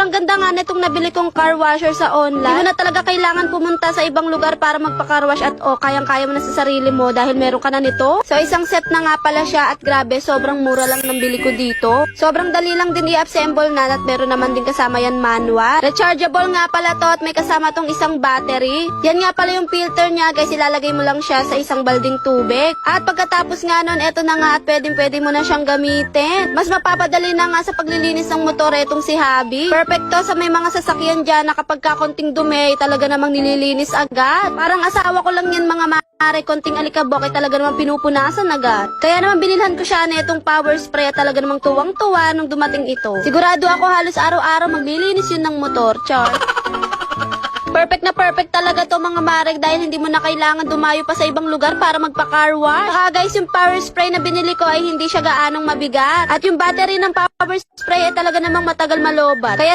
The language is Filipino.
Sobrang ganda nga nitong nabili kong car washer sa online. Hindi mo na talaga kailangan pumunta sa ibang lugar para magpa-car wash at kayang-kaya mo na sa sarili mo dahil meron ka na nito. So isang set na nga pala siya at grabe, sobrang mura lang ng bili ko dito. Sobrang dali lang din i-assemble na at meron naman din kasama yan manual. Rechargeable nga pala to at may kasama tong isang battery. Yan nga pala yung filter niya guys, ilalagay mo lang siya sa isang balding tubig. At pagkatapos nga nun, eto na nga at pwede mo na siyang gamitin. Mas mapapadali na nga sa paglilinis ng motor etong si Habi. Perfecto sa may mga sasakyan dyan na kapag kakonting dumi, talaga namang nililinis agad. Parang asawa ko lang yan mga mare, konting alikabok ay talaga namang pinupunasan agad. Kaya naman binilhan ko siya na itong power spray at talaga namang tuwang-tuwa nung dumating ito. Sigurado ako halos araw-araw maglilinis yun ng motor. Char. Perfect na perfect talaga to mga marek dahil hindi mo na kailangan dumayo pa sa ibang lugar para magpa-car wash. Saka guys, yung power spray na binili ko ay hindi siya gaanong mabigat. At yung battery ng power spray ay talaga namang matagal malobat. Kaya